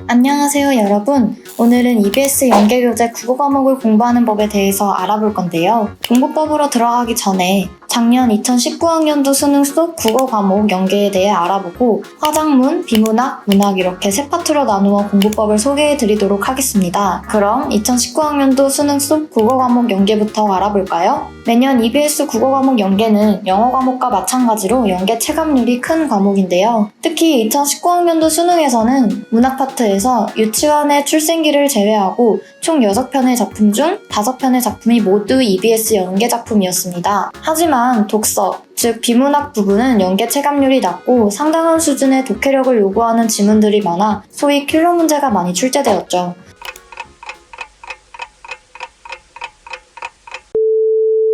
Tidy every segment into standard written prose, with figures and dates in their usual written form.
안녕하세요 여러분. 오늘은 EBS 연계교재 국어 과목을 공부하는 법에 대해서 알아볼 건데요. 공부법으로 들어가기 전에 작년 2019학년도 수능 속 국어 과목 연계에 대해 알아보고 화작문, 비문학, 문학 이렇게 세 파트로 나누어 공부법을 소개해 드리도록 하겠습니다. 그럼 2019학년도 수능 속 국어 과목 연계부터 알아볼까요? 매년 EBS 국어 과목 연계는 영어 과목과 마찬가지로 연계 체감률이 큰 과목인데요. 특히 2019학년도 수능에서는 문학 파트에서 유치원의 출생기를 제외하고 총 6편의 작품 중 5편의 작품이 모두 EBS 연계 작품이었습니다. 하지만 독서, 즉 비문학 부분은 연계 체감률이 낮고 상당한 수준의 독해력을 요구하는 지문들이 많아 소위 킬러 문제가 많이 출제되었죠.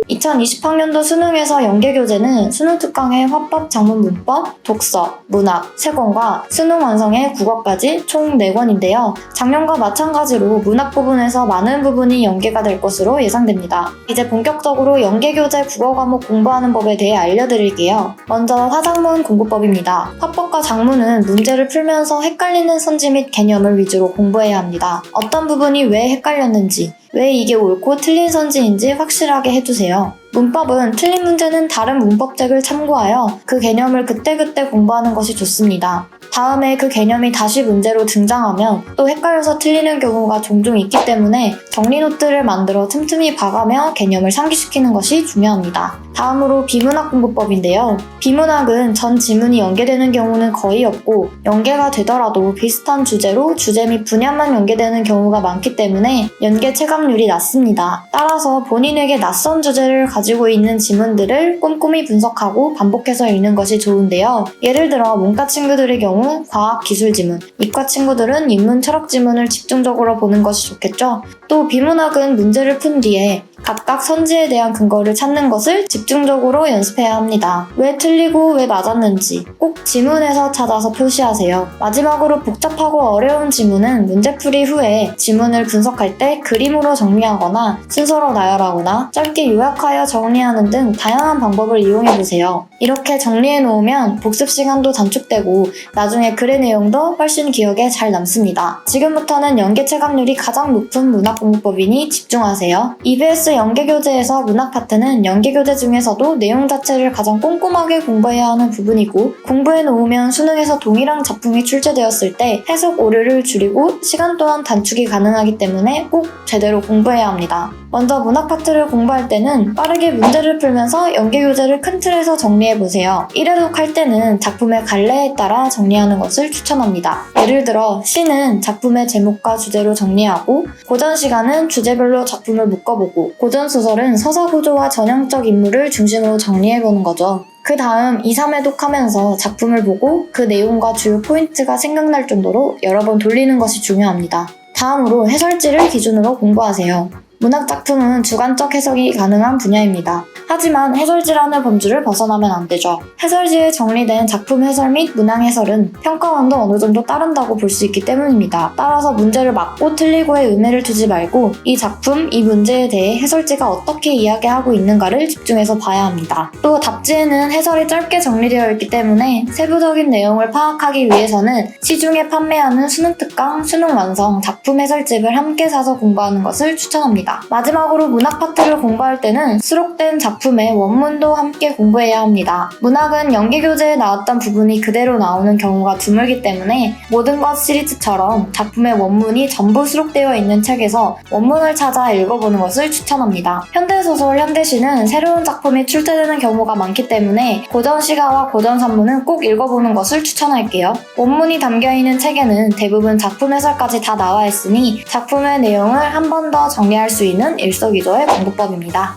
2020학년도 수능에서 연계교재는 수능 특강의 화법, 작문, 문법, 독서, 문학 3권과 수능 완성의 국어까지 총 4권인데요. 작년과 마찬가지로 문학 부분에서 많은 부분이 연계가 될 것으로 예상됩니다. 이제 본격적으로 연계교재 국어 과목 공부하는 법에 대해 알려드릴게요. 먼저 화작문 공부법입니다. 화법과 작문은 문제를 풀면서 헷갈리는 선지 및 개념을 위주로 공부해야 합니다. 어떤 부분이 왜 헷갈렸는지, 왜 이게 옳고 틀린 선지인지 확실하게 해주세요. 문법은 틀린 문제는 다른 문법책을 참고하여 그 개념을 그때그때 공부하는 것이 좋습니다. 다음에 그 개념이 다시 문제로 등장하면 또 헷갈려서 틀리는 경우가 종종 있기 때문에 정리 노트를 만들어 틈틈이 봐가며 개념을 상기시키는 것이 중요합니다. 다음으로 비문학 공부법인데요. 비문학은 전 지문이 연계되는 경우는 거의 없고 연계가 되더라도 비슷한 주제로 주제 및 분야만 연계되는 경우가 많기 때문에 연계 체감률이 낮습니다. 따라서 본인에게 낯선 주제를 가지고 있는 지문들을 꼼꼼히 분석하고 반복해서 읽는 것이 좋은데요. 예를 들어 문과 친구들의 경우 과학, 기술 지문, 이과 친구들은 인문, 철학 지문을 집중적으로 보는 것이 좋겠죠. 또 비문학은 문제를 푼 뒤에 각각 선지에 대한 근거를 찾는 것을 집중적으로 연습해야 합니다. 왜 틀리고 왜 맞았는지 꼭 지문에서 찾아서 표시하세요. 마지막으로 복잡하고 어려운 지문은 문제풀이 후에 지문을 분석할 때 그림으로 정리하거나 순서로 나열하거나 짧게 요약하여 정리하는 등 다양한 방법을 이용해보세요. 이렇게 정리해놓으면 복습 시간도 단축되고 나중에 글의 내용도 훨씬 기억에 잘 남습니다. 지금부터는 연계 체감률이 가장 높은 문학 공부법이니 집중하세요. EBS 연계교재에서 문학 파트는 연계교재 중에서도 내용 자체를 가장 꼼꼼하게 공부해야 하는 부분이고 공부해 놓으면 수능에서 동일한 작품이 출제되었을 때 해석 오류를 줄이고 시간 또한 단축이 가능하기 때문에 꼭 제대로 공부해야 합니다. 먼저 문학 파트를 공부할 때는 빠르게 문제를 풀면서 연계교재를 큰 틀에서 정리해보세요. 1회독 할 때는 작품의 갈래에 따라 정리하는 것을 추천합니다. 예를 들어 시는 작품의 제목과 주제로 정리하고 고전 시간은 주제별로 작품을 묶어보고 고전 소설은 서사 구조와 전형적 인물을 중심으로 정리해보는 거죠. 그 다음 2, 3회독 하면서 작품을 보고 그 내용과 주요 포인트가 생각날 정도로 여러 번 돌리는 것이 중요합니다. 다음으로 해설지를 기준으로 공부하세요. 문학 작품은 주관적 해석이 가능한 분야입니다. 하지만 해설지라는 범주를 벗어나면 안 되죠. 해설지에 정리된 작품 해설 및 문항 해설은 평가원도 어느 정도 따른다고 볼 수 있기 때문입니다. 따라서 문제를 맞고 틀리고에 의미를 두지 말고 이 작품, 이 문제에 대해 해설지가 어떻게 이야기하고 있는가를 집중해서 봐야 합니다. 또 답지에는 해설이 짧게 정리되어 있기 때문에 세부적인 내용을 파악하기 위해서는 시중에 판매하는 수능 특강, 수능 완성, 작품 해설집을 함께 사서 공부하는 것을 추천합니다. 마지막으로 문학 파트를 공부할 때는 수록된 작품의 원문도 함께 공부해야 합니다. 문학은 연계교재에 나왔던 부분이 그대로 나오는 경우가 드물기 때문에 모든 것 시리즈처럼 작품의 원문이 전부 수록되어 있는 책에서 원문을 찾아 읽어보는 것을 추천합니다. 현대소설, 현대시는 새로운 작품이 출제되는 경우가 많기 때문에 고전시가와 고전산문은 꼭 읽어보는 것을 추천할게요. 원문이 담겨있는 책에는 대부분 작품 해설까지 다 나와 있으니 작품의 내용을 한 번 더 정리할 수 있는 일석이조의 공부법입니다.